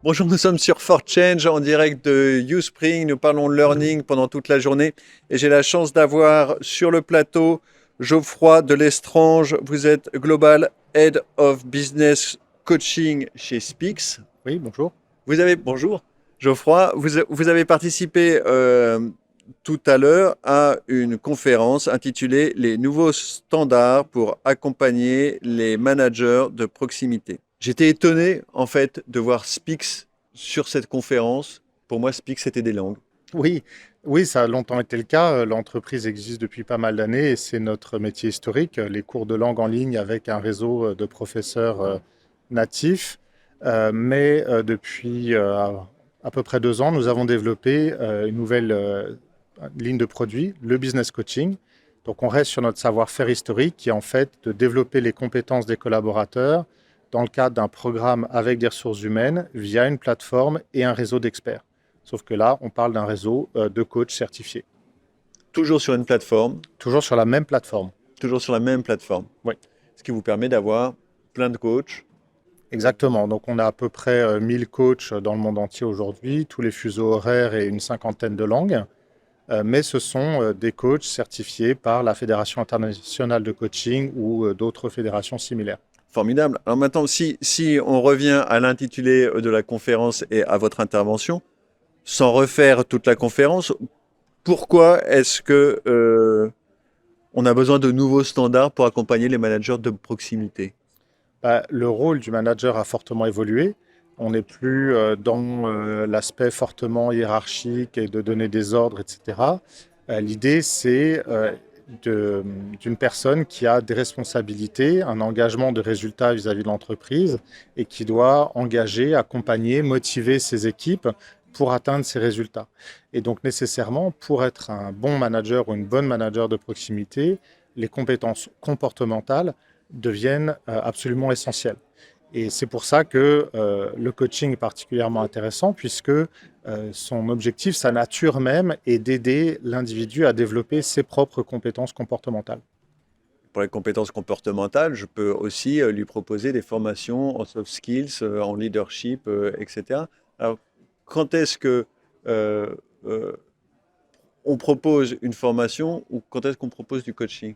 Bonjour, nous sommes sur ForChange en direct de Uspring. Nous parlons learning pendant toute la journée et j'ai la chance d'avoir sur le plateau Geoffroy de Lestrange. Vous êtes Global Head of Business Coaching chez Spix. Oui, bonjour. Bonjour Geoffroy, vous avez participé tout à l'heure à une conférence intitulée Les nouveaux standards pour accompagner les managers de proximité. J'étais étonné en fait de voir Spix sur cette conférence. Pour moi, Spix c'était des langues. Oui, oui, ça a longtemps été le cas. L'entreprise existe depuis pas mal d'années et c'est notre métier historique, les cours de langue en ligne avec un réseau de professeurs natifs. Mais depuis à peu près 2 ans, nous avons développé une nouvelle ligne de produit, le business coaching. Donc on reste sur notre savoir-faire historique qui est en fait de développer les compétences des collaborateurs dans le cadre d'un programme avec des ressources humaines via une plateforme et un réseau d'experts. Sauf que là, on parle d'un réseau de coachs certifiés. Toujours sur une plateforme, Toujours sur la même plateforme. toujours sur la même plateforme. Oui, Ce qui vous permet d'avoir plein de coachs. exactement. Donc on a à peu près 1000 coachs dans le monde entier aujourd'hui, tous les fuseaux horaires et une cinquantaine de langues. Mais ce sont des coachs certifiés par la Fédération internationale de coaching ou d'autres fédérations similaires. Formidable. Alors maintenant, si on revient à l'intitulé de la conférence et à votre intervention, sans refaire toute la conférence, pourquoi est-ce que on a besoin de nouveaux standards pour accompagner les managers de proximité? Bah, le rôle du manager a fortement évolué. On n'est plus dans l'aspect fortement hiérarchique et de donner des ordres, etc. L'idée, c'est d'une personne qui a des responsabilités, un engagement de résultats vis-à-vis de l'entreprise et qui doit engager, accompagner, motiver ses équipes pour atteindre ces résultats. Et donc nécessairement, pour être un bon manager ou une bonne manager de proximité, les compétences comportementales deviennent absolument essentielles. Et c'est pour ça que le coaching est particulièrement intéressant, puisque son objectif, sa nature même, est d'aider l'individu à développer ses propres compétences comportementales. Pour les compétences comportementales, je peux aussi lui proposer des formations en soft skills, en leadership, etc. Alors, quand est-ce que euh, euh, on propose une formation ou quand est-ce qu'on propose du coaching?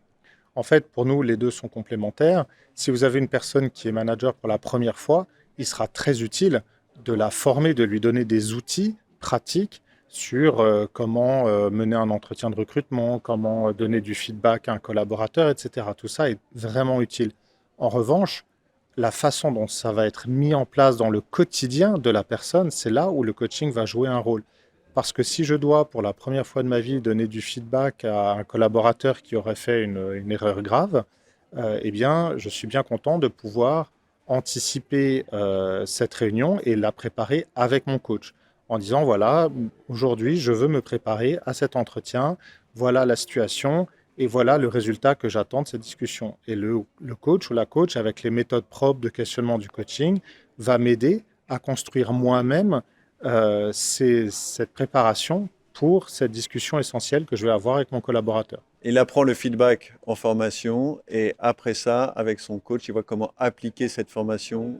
En fait, pour nous, les deux sont complémentaires. Si vous avez une personne qui est manager pour la première fois, il sera très utile de la former, de lui donner des outils pratiques sur comment mener un entretien de recrutement, comment donner du feedback à un collaborateur, etc. Tout ça est vraiment utile. En revanche, la façon dont ça va être mis en place dans le quotidien de la personne, c'est là où le coaching va jouer un rôle. Parce que si je dois, pour la première fois de ma vie, donner du feedback à un collaborateur qui aurait fait une erreur grave, eh bien, je suis bien content de pouvoir anticiper cette réunion et la préparer avec mon coach en disant, voilà, aujourd'hui, je veux me préparer à cet entretien, voilà la situation et voilà le résultat que j'attends de cette discussion. Et le coach ou la coach, avec les méthodes propres de questionnement du coaching, va m'aider à construire moi-même cette préparation pour cette discussion essentielle que je vais avoir avec mon collaborateur. Il apprend le feedback en formation et après ça, avec son coach, il voit comment appliquer cette formation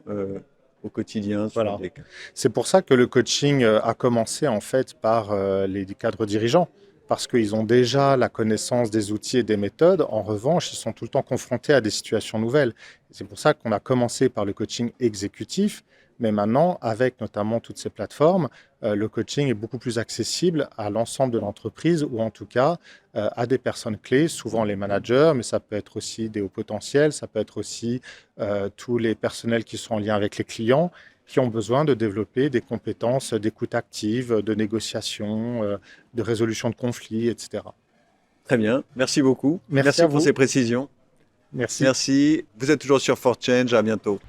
au quotidien sur Voilà. des cas. C'est pour ça que le coaching a commencé en fait par les cadres dirigeants, parce qu'ils ont déjà la connaissance des outils et des méthodes. En revanche, ils sont tout le temps confrontés à des situations nouvelles. C'est pour ça qu'on a commencé par le coaching exécutif, mais maintenant, avec notamment toutes ces plateformes, le coaching est beaucoup plus accessible à l'ensemble de l'entreprise, ou en tout cas à des personnes clés, souvent les managers, mais ça peut être aussi des hauts potentiels, ça peut être aussi tous les personnels qui sont en lien avec les clients qui ont besoin de développer des compétences d'écoute active, de négociation, de résolution de conflits, etc. Très bien, merci beaucoup. Merci Merci à pour vous. ces précisions. Merci. Merci. Vous êtes toujours sur ForChange. À bientôt.